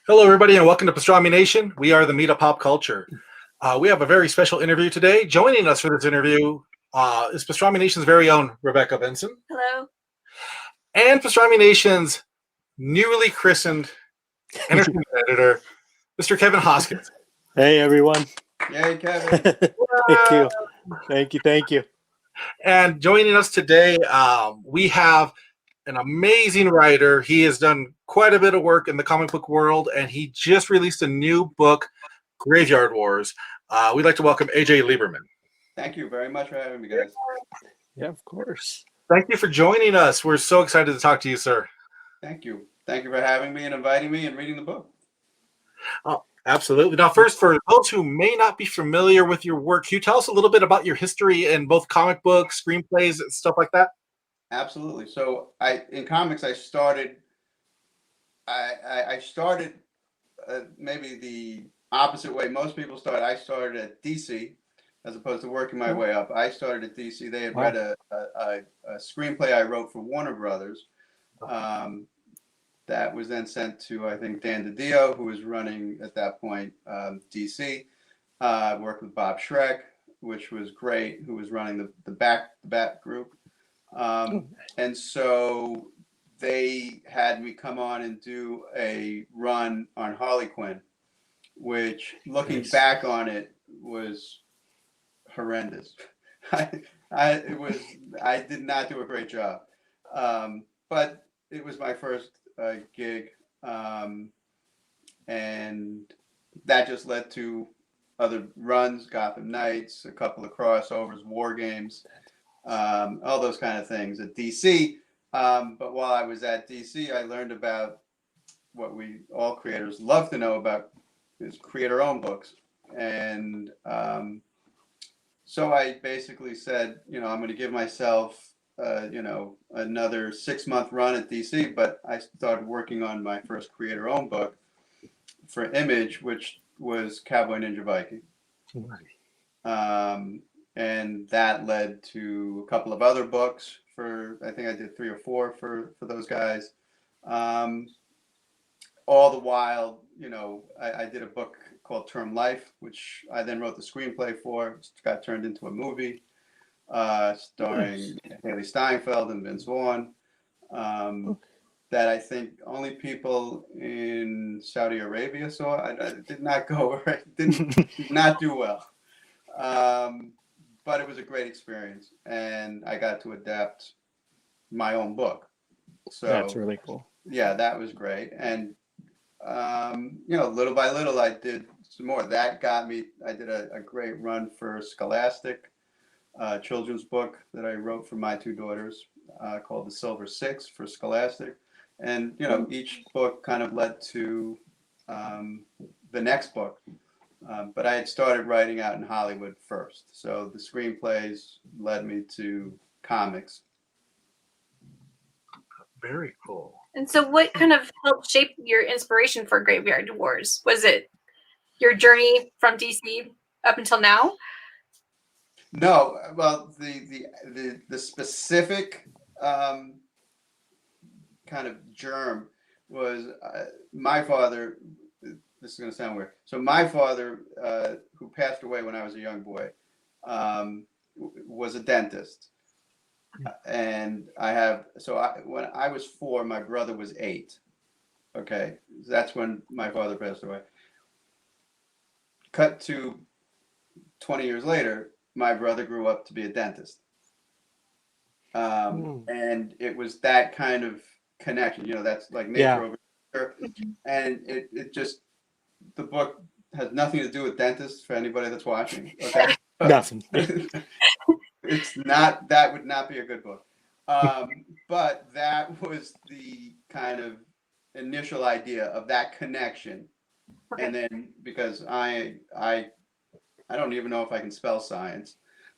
Hello, everybody, and welcome to Pastrami Nation. We are the meat of pop culture. We have a very special interview today. Joining us for this interview is Pastrami Nation's very own Rebecca Benson Hello. and Pastrami Nation's newly christened entertainment editor, Mr. Kevin Hoskinson. Hey, everyone. Yay, Kevin. Thank you. Thank you. Thank you. And joining us today, we have an amazing writer. He has done quite a bit of work in the comic book world, and he just released a new book, Graveyard Wars. We'd like to welcome AJ Lieberman. Thank you very much for having me, guys. Yeah, of course. Thank you for joining us. We're so excited to talk to you, sir. Thank you. Thank you for having me and inviting me and reading the book. Oh, absolutely. Now, first, for those who may not be familiar with your work, can you tell us a little bit about your history in both comic books, screenplays, and stuff like that? Absolutely. So, in comics, I started. I started maybe the opposite way most people start. I started at DC, as opposed to working my way up. I started at DC. They had read a screenplay I wrote for Warner Brothers. That was then sent to, I think, Dan DiDio, who was running at that point DC. Worked with Bob Schreck, which was great, who was running the Bat group. And so they had me come on and do a run on Harley Quinn, which, looking back on it, was horrendous. I did not do a great job, but it was my first gig, and that just led to other runs, Gotham Knights, a couple of crossovers, War Games, all those kind of things at DC. But while I was at DC, I learned about what we all creators love to know about, is create our own books. And so I basically said, I'm going to give myself another 6-month run at DC, but I started working on my first creator-owned book for Image, which was Cowboy Ninja Viking. And that led to a couple of other books I think I did 3 or 4 for those guys. All the while, I did a book called Term Life, which I then wrote the screenplay for. It got turned into a movie. Starring Haley Steinfeld and Vince Vaughn, that I think only people in Saudi Arabia saw. I did not go right, did not do well, but it was a great experience, and I got to adapt my own book. So that's really cool. Yeah, that was great, and little by little, I did some more. That got me. I did a great run for Scholastic. Children's book that I wrote for my 2 daughters, called The Silver Six for Scholastic. And, each book kind of led to the next book. But I had started writing out in Hollywood first. So the screenplays led me to comics. Very cool. And so what kind of helped shape your inspiration for Graveyard Wars? Was it your journey from DC up until now? No, well, the specific kind of germ was my father. This is going to sound weird. So my father, who passed away when I was a young boy, was a dentist, and when I was 4, my brother was 8. Okay, that's when my father passed away. Cut to 20 years later. My brother grew up to be a dentist. And it was that kind of connection, that's like nature over here. And it just, the book has nothing to do with dentists for anybody that's watching. Okay. Nothing. It's not, that would not be a good book. But that was the kind of initial idea of that connection. Okay. And then because I don't even know if I can spell science,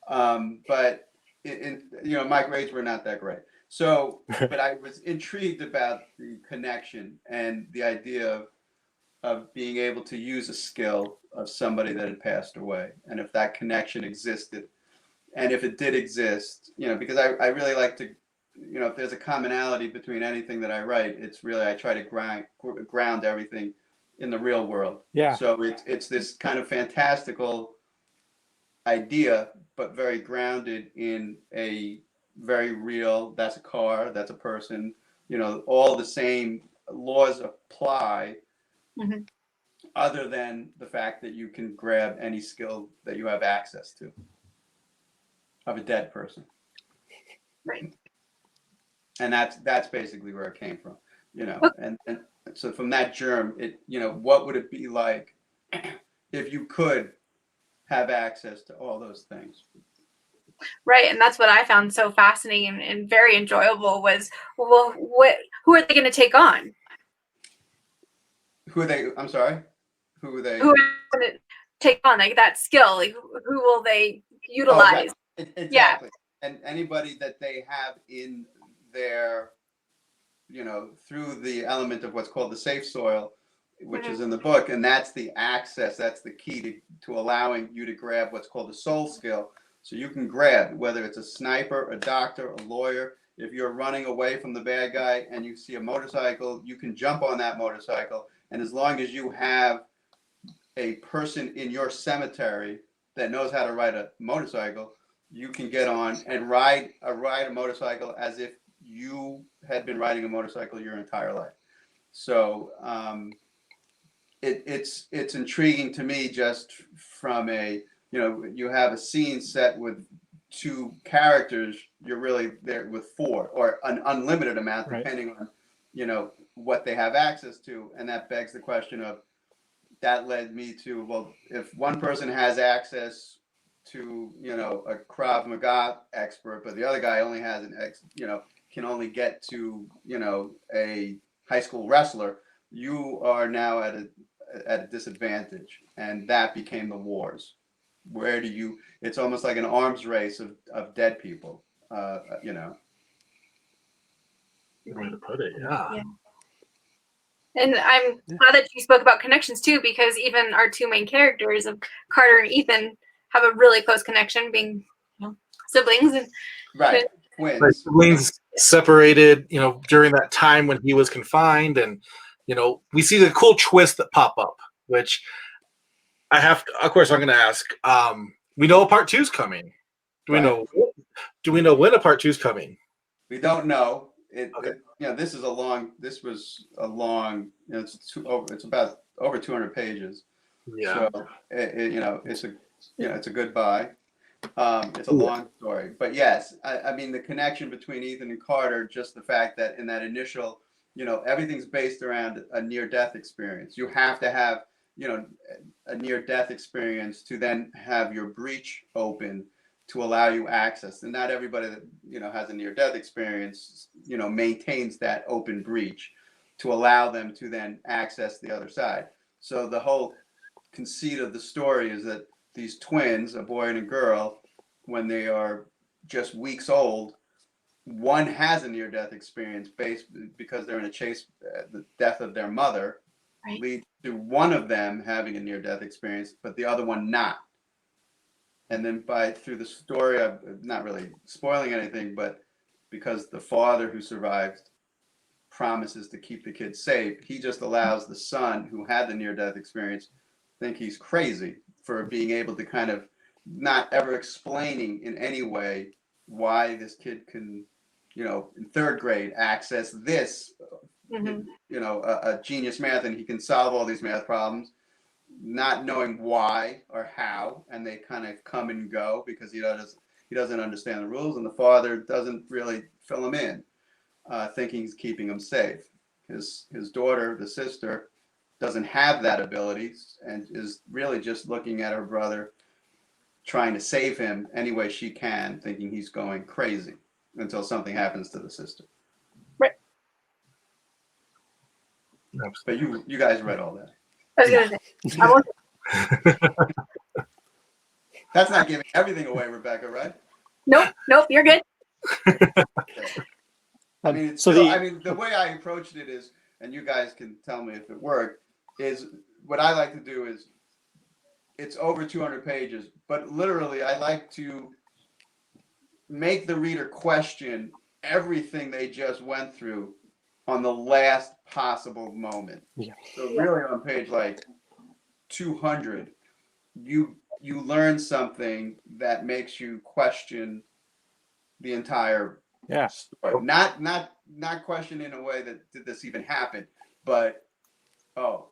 but my grades were not that great. So, but I was intrigued about the connection and the idea of being able to use a skill of somebody that had passed away, and if that connection existed, and if it did exist, because I really like to, if there's a commonality between anything that I write, it's really, I try to ground everything in the real world. Yeah. So it's this kind of fantastical idea, but very grounded in a very real, that's a car, that's a person, all the same laws apply, Mhm. other than the fact that you can grab any skill that you have access to of a dead person. Right. And that's basically where it came from, Okay. and so from that germ, what would it be like if you could have access to all those things? Right, and that's what I found so fascinating and very enjoyable was, well, who are they going to take on? Who are they? I'm sorry. Who are they? Who are going to take on like that skill? Like who will they Oh, utilize? right. Yeah. Exactly. And anybody that they have in their, through the element of what's called the safe soil, which is in the book, and that's the access, that's the key to allowing you to grab what's called the soul skill. So you can grab, whether it's a sniper, a doctor, a lawyer. If you're running away from the bad guy and you see a motorcycle, you can jump on that motorcycle. And as long as you have a person in your cemetery that knows how to ride a motorcycle, you can get on and ride a motorcycle as if you had been riding a motorcycle your entire life. So it's intriguing to me, just from you have a scene set with 2 characters, you're really there with 4 or an unlimited amount, Right. depending on what they have access to. And that begs the question of, that led me to, well, if one person has access to a Krav Maga expert, but the other guy only has can only get to a high school wrestler, you are now at a disadvantage. And that became the wars. Where do you? It's almost like an arms race of dead people. Good way to put it. Yeah. And I'm glad that you spoke about connections too, because even our 2 main characters of Carter and Ethan have a really close connection, being siblings. And Right. Like Twins. siblings separated, during that time when he was confined, and we see the cool twists that pop up, which of course, I'm going to ask. We know a part 2's coming. Do we know? Do we know when a part 2's coming? We don't know. Okay. This was a long. It's about over 200 pages. Yeah. So it's a goodbye. It's a long story, but yes, I mean the connection between Ethan and Carter, just the fact that in that initial, everything's based around a near-death experience. You have to have, a near-death experience to then have your breach open to allow you access. And not everybody that has a near-death experience, maintains that open breach to allow them to then access the other side. So the whole conceit of the story is that these twins, a boy and a girl, when they are just weeks old, one has a near-death experience because they're in a chase. The death of their mother leads to one of them having a near-death experience, but the other one not. And then through the story, I'm not really spoiling anything, but because the father who survived promises to keep the kids safe, he just allows the son who had the near-death experience think he's crazy for being able to kind of not ever explaining in any way why this kid can, in 3rd grade access this, a genius math, and he can solve all these math problems, not knowing why or how, and they kind of come and go because he doesn't understand the rules, and the father doesn't really fill him in, thinking he's keeping him safe. His daughter, the sister, doesn't have that ability and is really just looking at her brother, trying to save him any way she can, thinking he's going crazy until something happens to the sister. Right. But you guys read all that. I was going to say, That's not giving everything away, Rebecca, right? Nope, you're good. I mean, the way I approached it is, and you guys can tell me if it worked, is what I like to do is, it's over 200 pages, but literally I like to make the reader question everything they just went through on the last possible moment. Yeah. So really on page like 200, you learn something that makes you question the entire Yeah. story. Not question in a way that did this even happen, but oh,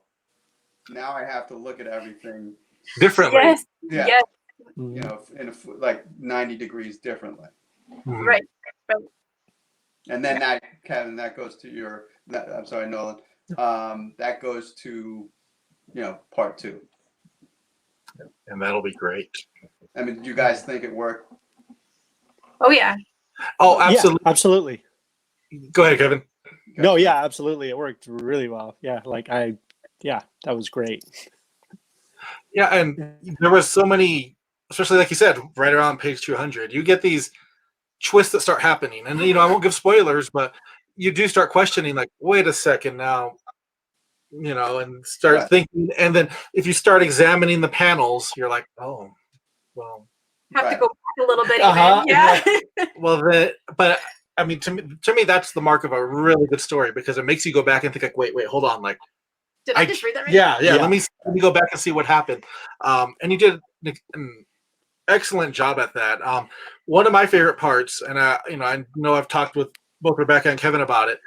now I have to look at everything Differently. Yes. Yeah. Yes. Mhm. you know, like 90 degrees differently. Mhm. Right. And then that, Kevin, that goes to your, I'm sorry, Nolan, that goes to, part 2. And that'll be great. I mean, do you guys think it worked? Oh yeah. Oh, Yeah, absolutely. absolutely. Go ahead, Kevin. No, yeah, absolutely. It worked really well. Yeah, that was great. Yeah, and there was so many, especially like you said, right around page 200, you get these twists that start happening. And, I won't give spoilers, but you do start questioning, like, wait a second now, and start Right. thinking. And then if you start examining the panels, you're like, oh, well. Have to Right. go back a little bit Uh-huh, even. Yeah. Well, but I mean, to me, that's the mark of a really good story because it makes you go back and think, like, wait, hold on, like, Did I just read that right? yeah. Yeah. Let me go back and see what happened. And you did an excellent job at that. One of my favorite parts, and I know I've talked with both Rebecca and Kevin about it,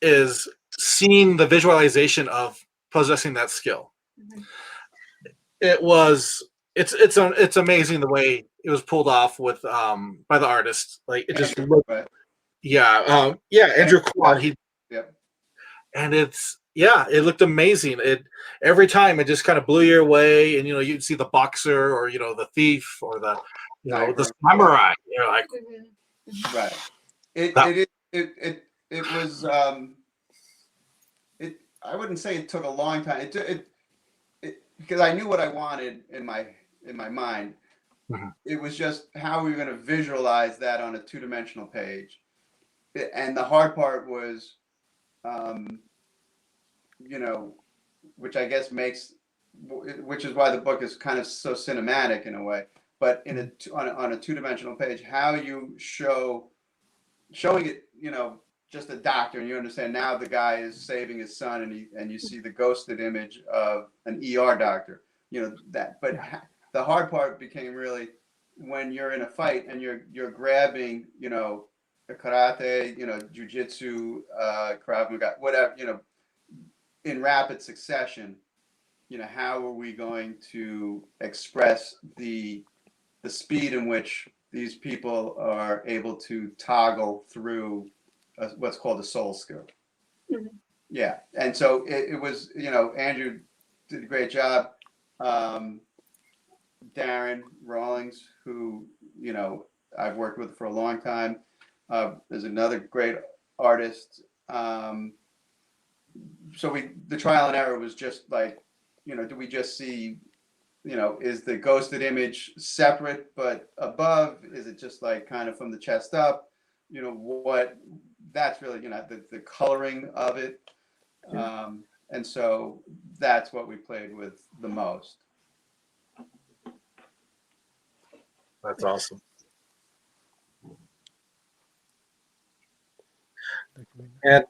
is seeing the visualization of possessing that skill. Mhm. It's amazing the way it was pulled off with by the artist. Like it just looked, Right. Andrew Quad. Yep. And it looked amazing. Every time it just kind of blew you away, and you'd see the boxer or the thief or the the samurai. Like Mhm. Right. It was I wouldn't say it took a long time. It because I knew what I wanted in my mind. Mhm. It was just how we were going to visualize that on a 2-dimensional page. And the hard part was, which I guess which is why the book is kind of so cinematic in a way. But on a 2-dimensional page, how you showing it, just a doctor, and you understand now the guy is saving his son, and you see the ghosted image of an ER doctor, But the hard part became really when you're in a fight and you're grabbing, karate, jujitsu, Krav Maga, whatever, in rapid succession. How are we going to express the speed in which these people are able to toggle through what's called a soul skill? Mhm. Yeah, and so it was, Andrew did a great job. Darren Rawlings, who I've worked with for a long time, is another great artist. So the trial and error was just like, do we just see, is the ghosted image separate but above? Is it just like kind of from the chest up? What that's really, the coloring of it. And so that's what we played with the most. that's awesome. And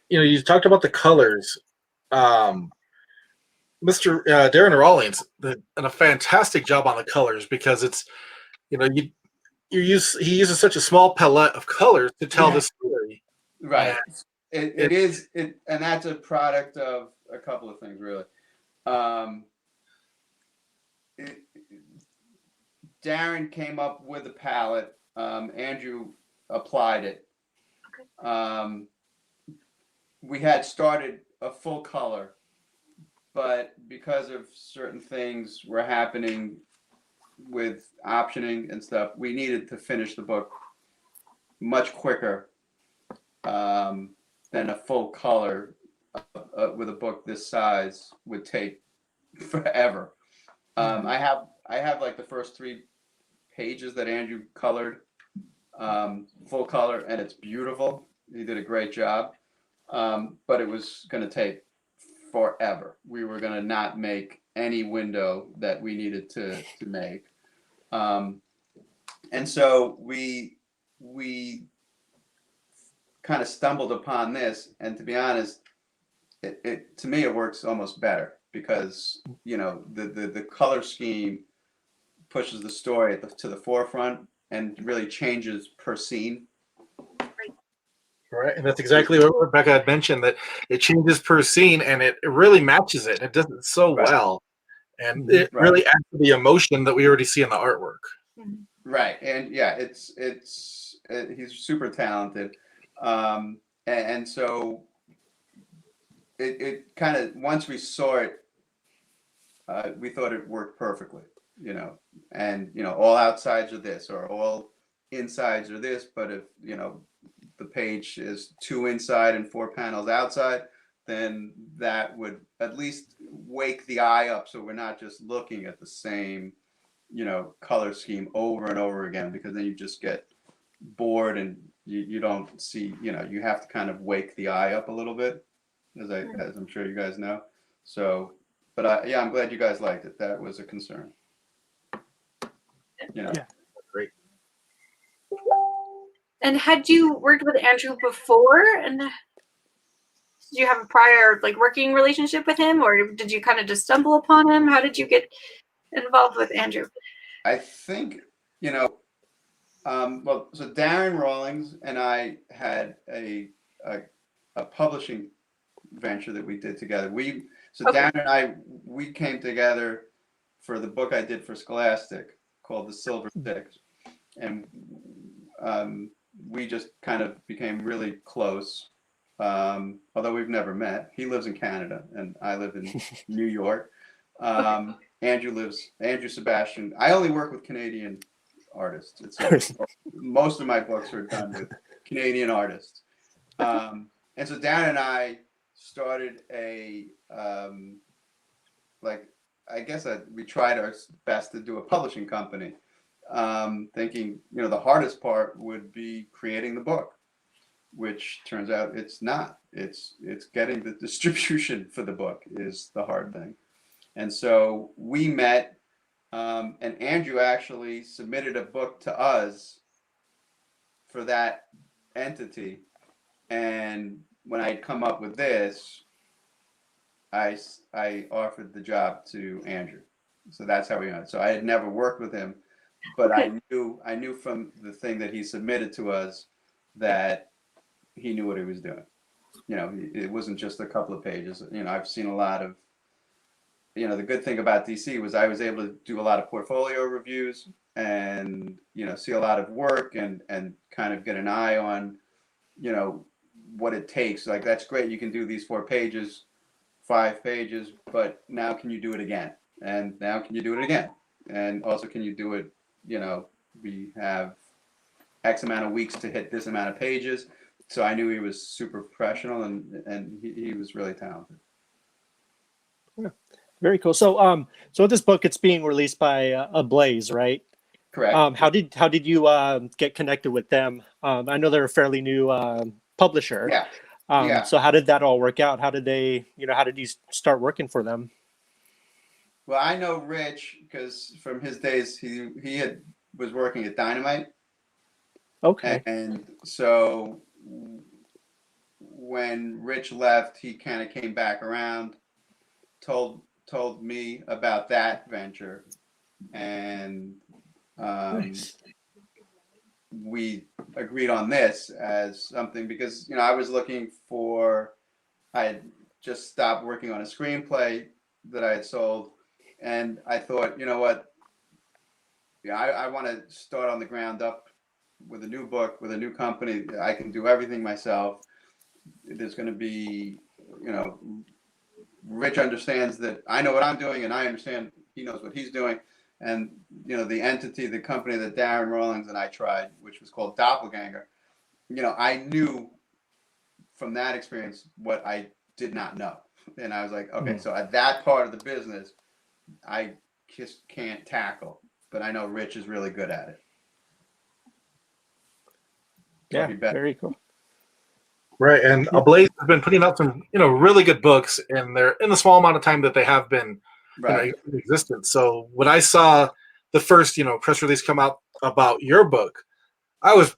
you talked about the colors. Mr. Darren Rawlings did a fantastic job on the colors because it's he uses such a small palette of colors to tell the story. Right. And It is, and that's a product of a couple of things, really. Darren came up with a palette. Andrew applied it. We had started a full color, but because of certain things were happening with optioning and stuff, we needed to finish the book much quicker than a full color with a book this size would take forever. I have like the first 3 pages that Andrew colored full color, and it's beautiful. He did a great job, but it was going to take forever. We were going to not make any window that we needed to make, and so we kind of stumbled upon this. And to be honest, it to me it works almost better because the color scheme pushes the story to the forefront and really changes per scene. Right, and that's exactly what Rebecca had mentioned, that it changes per scene and it really matches it. It does it so Right. well, and it Right. really adds to the emotion that we already see in the artwork. Right, and yeah, he's super talented, and so it kind of, once we saw it, we thought it worked perfectly, and all outsides are this or all insides are this, but if the page is 2 inside and 4 panels outside, then that would at least wake the eye up, so we're not just looking at the same color scheme over and over again, because then you just get bored and you don't see, you have to kind of wake the eye up a little bit, as I'm sure you guys know. So, but I'm glad you guys liked it. That was a concern. Yeah. Great. And had you worked with Andrew before, and did you have a prior working relationship with him, or did you kind of just stumble upon him? How did you get involved with Andrew? I think, well, so Darren Rawlings and I had a publishing venture that we did together. Darren and I, we came together for the book I did for Scholastic called The Silver Six, and we just kind of became really close. Although we've never met. He lives in Canada and I live in New York. Andrew Sebastian. I only work with Canadian artists. Most of my books are done with Canadian artists. And so Dan and I started we tried our best to do a publishing company, thinking, the hardest part would be creating the book, which turns out it's not. It's getting the distribution for the book is the hard thing. And so we met, and Andrew actually submitted a book to us for that entity. And when I'd come up with this, I offered the job to Andrew. So that's how we met. So I had never worked with him, but I knew from the thing that he submitted to us that he knew what he was doing. It wasn't just a couple of pages. I've seen a lot of, the good thing about DC was I was able to do a lot of portfolio reviews and, see a lot of work and kind of get an eye on, what it takes. Like, that's great. You can do these 4 pages, 5 pages, but now can you do it again? And now can you do it again? And also, can you do it, we have X amount of weeks to hit this amount of pages. So I knew he was super professional and he was really talented. Yeah. Very cool. So so this book, it's being released by ABLAZE, right? Correct. How did you get connected with them? I know they're a fairly new publisher. Yeah. So how did that all work out? How did how did you start working for them? Well, I know Rich because from his days, he was working at Dynamite. Okay. And so when Rich left, he kind of came back around, told me about that venture, and Nice. we agreed on this as something because I was looking for, I had just stopped working on a screenplay that I had sold, and I thought, what, I want to start on the ground up with a new book, with a new company. I can do everything myself. There's going to be, Rich understands that I know what I'm doing and I understand he knows what he's doing. And, the entity, the company that Darren Rawlings and I tried, which was called Doppelganger, I knew from that experience what I did not know. And I was like, okay, so at that part of the business, I just can't tackle, but I know Rich is really good at it. Yeah, very cool. Right, and ABLAZE has been putting out some, really good books in the small amount of time that they have been in existence. So when I saw the first, press release come out about your book, I was,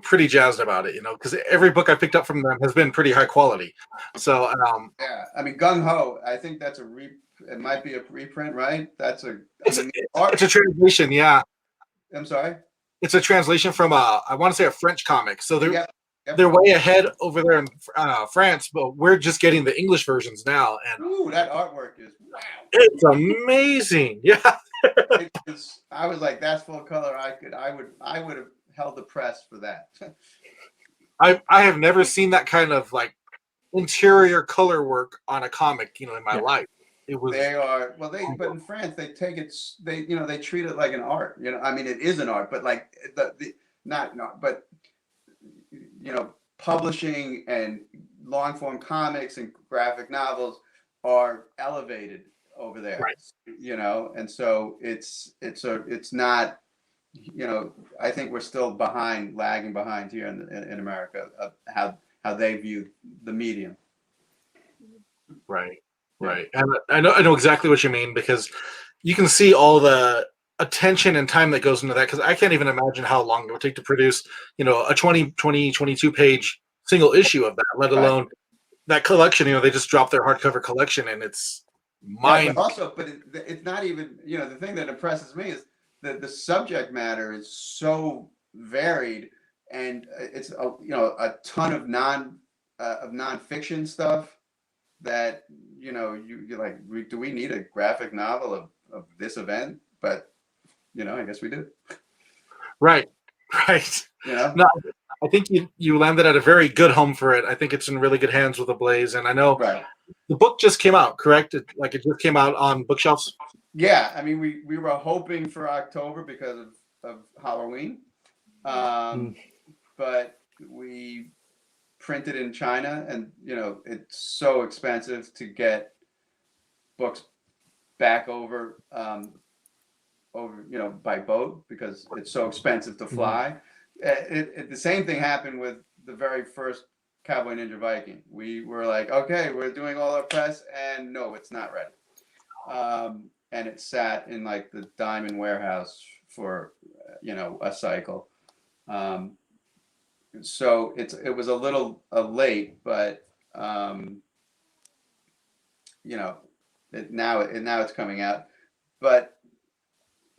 pretty jazzed about it, because every book I picked up from them has been pretty high quality. So Yeah, I mean, Gung Ho. I think that's it might be a reprint, right? That's it's a translation. Yeah, I'm sorry. it's a translation from I want to say a French comic. So they're Yep. they're way ahead over there in France, but we're just getting the English versions now, and Ooh, that artwork is wow. it's amazing. Yeah. I was like, that's full color. I would have held the press for that. I have never seen that kind of like interior color work on a comic, in my life. It was. But in France they take it. They treat it like an art. I mean, it is an art, but like but publishing and long form comics and graphic novels are elevated over there. Right. And so it's not. I think we're still lagging behind here in America of how they view the medium. Right. And I know exactly what you mean, because you can see all the attention and time that goes into that, because I can't even imagine how long it would take to produce, a 22 page single issue of that, let alone that collection. They just dropped their hardcover collection, and it's mind. But it's not even, the thing that impresses me is that the subject matter is so varied, and it's a ton of nonfiction stuff that you're like, do we need a graphic novel of this event? But I guess we do. Right. No, I think you landed at a very good home for it. I think it's in really good hands with ABLAZE, and I know the book just came out, correct? It just came out on bookshelves. Yeah, I mean, we were hoping for October because of Halloween, but we printed in China, and it's so expensive to get books back over by boat, because it's so expensive to fly. The same thing happened with the very first Cowboy Ninja Viking. We were like, okay, we're doing all our press, and no, it's not ready. And it sat in like the Diamond warehouse for a cycle. So it was a little late, but now it's coming out. But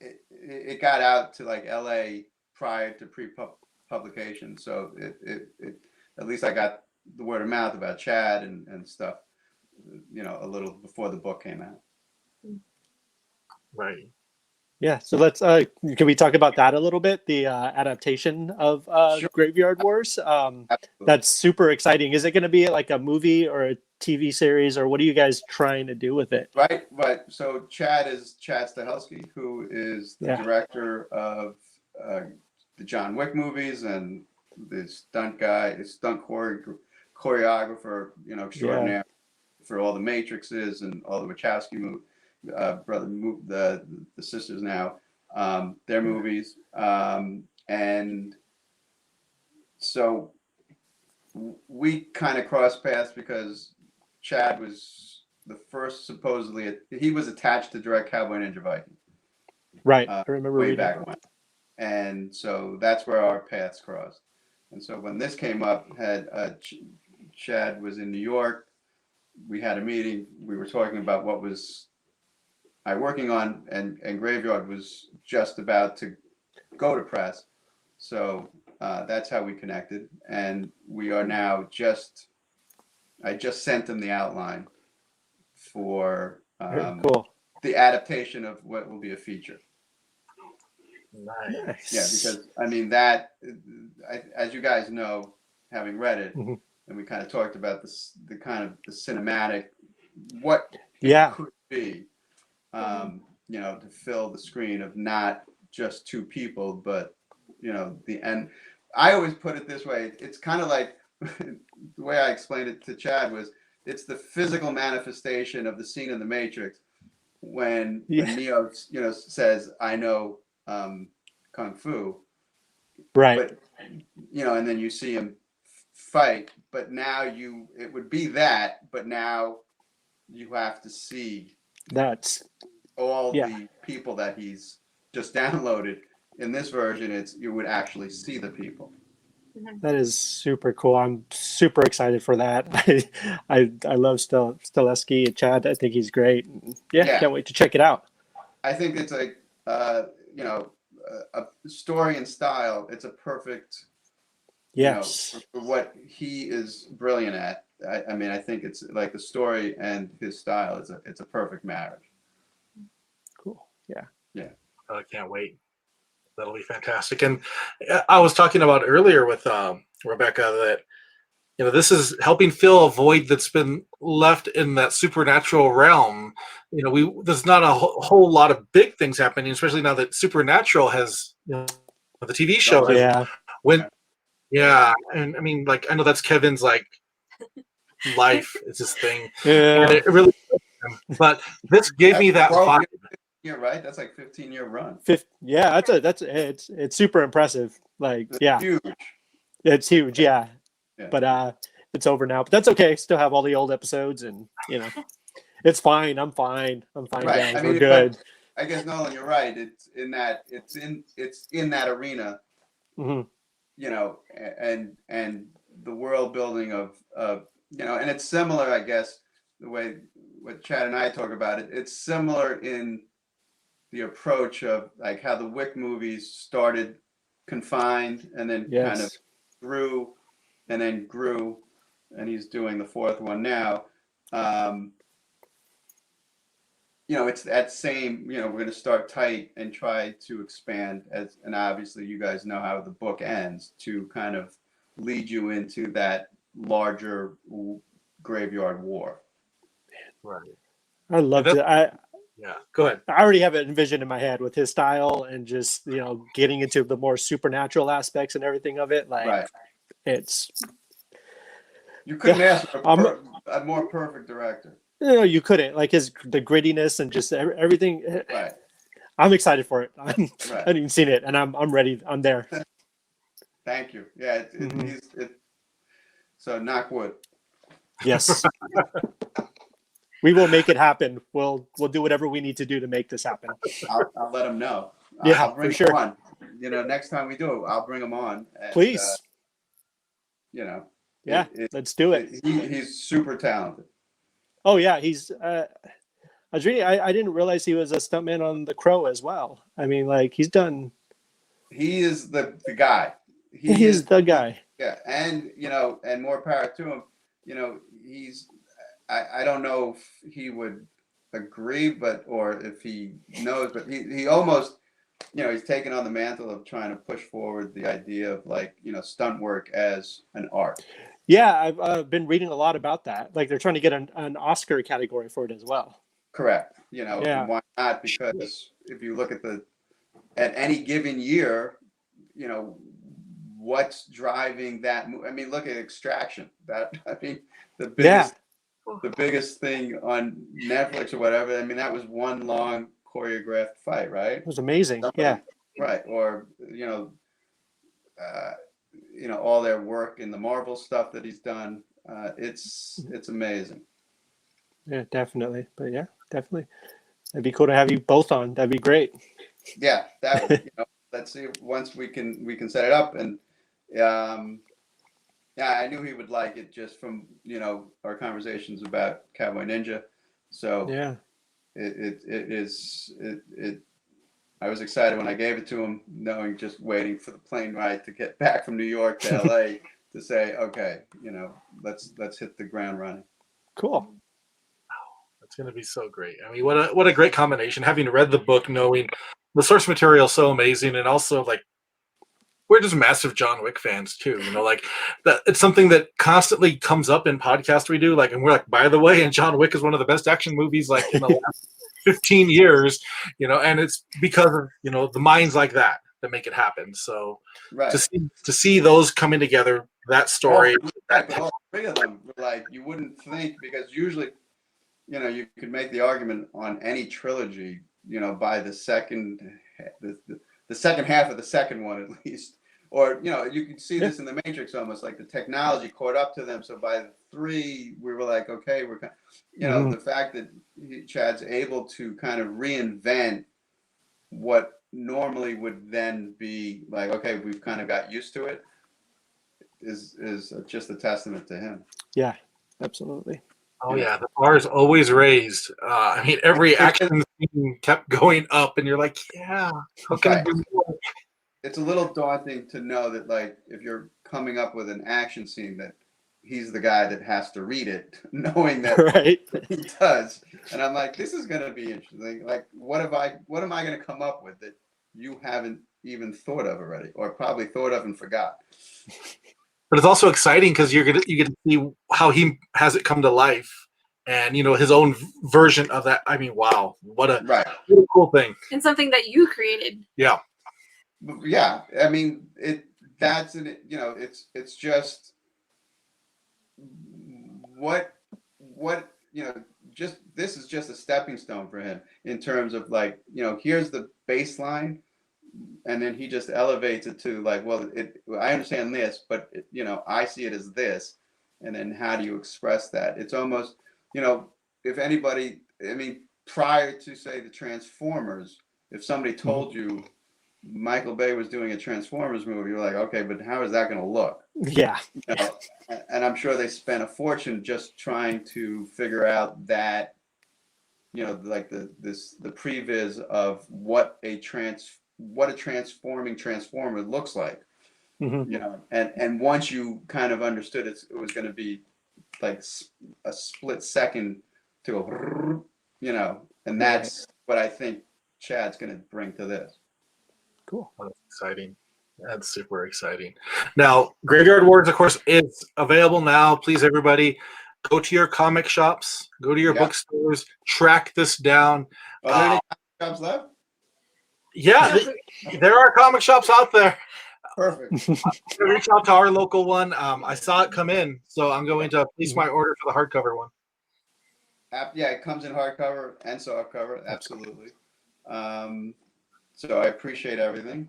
it got out to like LA prior to pre-publication, so it at least I got the word of mouth about Chad and stuff, a little before the book came out. Right. Yeah. So let's can we talk about that a little bit? The adaptation of Sure. Graveyard Wars. That's super exciting. Is it going to be like a movie or a TV series, or what are you guys trying to do with it? Right. So Chad Stahelski, who is the director of the John Wick movies and the stunt choreographer, extraordinaire for all the Matrixes and all the Wachowski movies. The sisters now, their movies, and so we kind of crossed paths because Chad was the first, supposedly he was attached to direct Cowboy Ninja Viking, right? I remember way back when, and so that's where our paths crossed. And so when this came up, Chad was in New York. We had a meeting. We were talking about what was I working on, and Graveyard was just about to go to press. So that's how we connected, and we are now I just sent him the outline for the adaptation of what will be a feature. Nice. Yeah, because I mean as you guys know, having read it, and we kind of talked about the kind of the cinematic, what it could be. To fill the screen of not just two people, but the end. I always put it this way. It's kind of like the way I explained it to Chad was it's the physical manifestation of the scene in the Matrix when Neo says, "I know kung fu," right? But and then you see him fight. But now it would be that, but now you have to see that's all the people that he's just downloaded. In this version, you would actually see the people. That is super cool. I'm super excited for that. I love Stileski. Chad, I think he's great. Yeah, can't wait to check it out. I think it's like a story and style. It's a perfect, for what he is brilliant at. I mean, I think it's like the story and his style. It's a perfect marriage. Cool. Yeah. I can't wait. That'll be fantastic. And I was talking about earlier with Rebecca that this is helping fill a void that's been left in that supernatural realm. There's not a whole lot of big things happening, especially now that Supernatural has the TV show has and I mean, like, I know that's Kevin's like life. It's his thing. Yeah. And it really, but this gave me that vibe. You're right. That's like 15-year run. Yeah, it's super impressive. Like, it's huge. It's huge. Yeah. But it's over now. But that's okay. Still have all the old episodes, and it's fine. I'm fine. Right. Guys. I mean, we're good. I guess Nolan, you're right. It's in that arena. Mm-hmm. And the world building of and it's similar, I guess, the way what Chad and I talk about it. It's similar in the approach of like how the Wick movies started confined and then kind of grew and then grew, and he's doing the fourth one now. It's that same, we're going to start tight and try to expand and obviously you guys know how the book ends to kind of lead you into that larger graveyard war. Right. I loved it. Yeah, go ahead. I already have it envisioned in my head with his style and just, getting into the more supernatural aspects and everything of it. Like, you couldn't ask for a more perfect director. You couldn't. Like the grittiness and just everything. Right. I'm excited for it. I haven't even seen it, and I'm ready. I'm there. Thank you. Yeah, so knock wood. Yes. We will make it happen. We'll do whatever we need to do to make this happen. I'll let them know. Yeah, I'll bring for sure. On. Next time we do it, I'll bring them on. And, please. Let's do it. He's super talented. Oh yeah, he's. I didn't realize he was a stuntman on The Crow as well. I mean, like he's done. He is the guy. He is the guy. Yeah, and and more power to him. He's. I don't know if he would agree, or if he knows, but he almost, he's taken on the mantle of trying to push forward the idea of like, stunt work as an art. Yeah, I've been reading a lot about that. Like they're trying to get an Oscar category for it as well. Correct. And why not? Because if you look at any given year, what's driving that? I mean, look at Extraction. The biggest thing on Netflix or whatever. I mean, that was one long choreographed fight, right? It was amazing. Yeah. Right. Or all their work in the Marvel stuff that he's done. It's amazing. Yeah, definitely. But yeah, definitely. It'd be cool to have you both on. That'd be great. Yeah, let's see once we can set it up. And I knew he would like it just from our conversations about Cowboy Ninja. So yeah, I was excited when I gave it to him, knowing just waiting for the plane ride to get back from New York to LA to say, okay, let's hit the ground running. Cool. It's going to be so great. I mean, what a great combination. Having read the book, knowing the source material is so amazing, and also like we're just massive John Wick fans too. Like that. It's something that constantly comes up in podcasts we do. Like, and we're like, by the way, and John Wick is one of the best action movies like in the last 15 years. And it's because of the minds like that make it happen. So to see those coming together, that story. All three of them were like you wouldn't think, because usually. You could make the argument on any trilogy, by the second half of the second one at least, or you could see this in the Matrix almost, like the technology caught up to them. So by 3, we were like, okay, we're kind of, the fact that Chad's able to kind of reinvent what normally would then be like, okay, we've kind of got used to it. is just a testament to him. Yeah, absolutely. Oh yeah, the bar is always raised. I mean, every action scene kept going up, and you're like, yeah, how can it be more? It's a little daunting to know that, like, if you're coming up with an action scene, that he's the guy that has to read it, knowing that Right. he does. And I'm like, this is going to be interesting. Like, what am I going to come up with that you haven't even thought of already, or probably thought of and forgot? But it's also exciting because you get to see how he has it come to life, and his own version of that. I mean, wow, what a really cool thing, and something that you created. Yeah, yeah. I mean, it's just what just this is just a stepping stone for him in terms of, like, here's the baseline. And then he just elevates it to, like, well, I understand this, but I see it as this. And then how do you express that? It's almost, if anybody, I mean, prior to, say, the Transformers, if somebody told you Michael Bay was doing a Transformers movie, you're like, okay, but how is that going to look? Yeah. And I'm sure they spent a fortune just trying to figure out that, like the previs of what a transforming Transformer looks like. And once you kind of understood it was going to be like a split second to a, and that's what I think Chad's going to bring to this. Cool. That's exciting. That's super exciting. Now, Graveyard Wars, of course, is available now. Please, everybody, go to your comic shops, go to your bookstores, track this down. Are there any comic shops left? Yeah, there are comic shops out there. Perfect. Reach out to our local one. I saw it come in, so I'm going to place my order for the hardcover one. Yeah, it comes in hardcover and softcover. Absolutely. So I appreciate everything.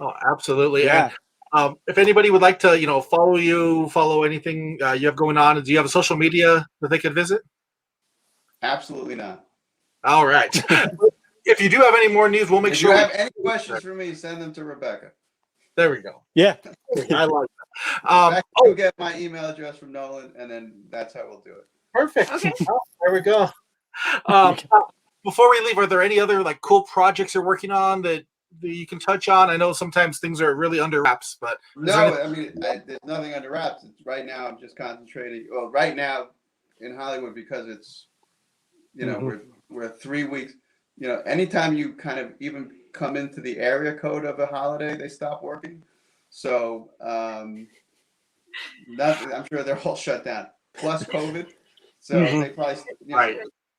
Oh, absolutely. Yeah. And if anybody would like to, follow anything you have going on, do you have a social media that they could visit? Absolutely not. All right. If you do have any more news, we'll make sure. If you have any questions for me, send them to Rebecca. There we go. Yeah. I like that. You'll get my email address from Nolan, and then that's how we'll do it. Perfect. Okay. There we go. Before we leave, are there any other cool projects you're working on that you can touch on? I know sometimes things are really under wraps, but no, I mean, there's nothing under wraps. Right now, I'm just concentrating. Well, right now in Hollywood, because it's, we're 3 weeks. Anytime you kind of even come into the area code of a holiday, they stop working. So nothing. I'm sure they're all shut down. Plus COVID, so they probably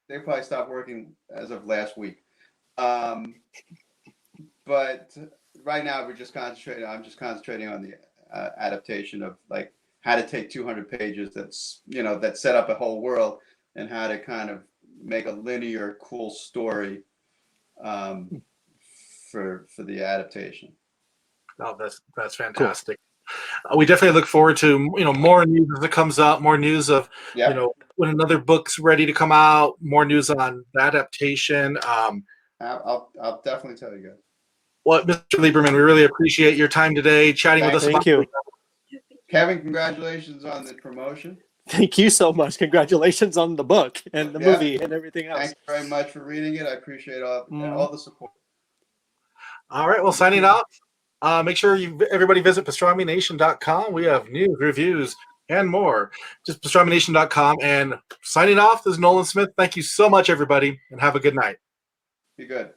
they probably stopped working as of last week. But right now we're just concentrating. I'm just concentrating on the adaptation of, like, how to take 200 pages that's that set up a whole world, and how to kind of make a linear, cool story for the adaptation. Oh, that's fantastic. Cool. We definitely look forward to more news as it comes up, more news of when another book's ready to come out, more news on the adaptation. I'll definitely tell you guys. Well, Mr. Lieberman, we really appreciate your time today, chatting with us. Thank you. Kevin, congratulations on the promotion. Thank you so much. Congratulations on the book and the movie and everything else. Thanks very much for reading it. I appreciate all the support. All right. Well, signing off. Make sure everybody visit pastramination.com. We have news, reviews, and more. Just pastramination.com. And signing off, this is Nolan Smith. Thank you so much, everybody, and have a good night. Be good.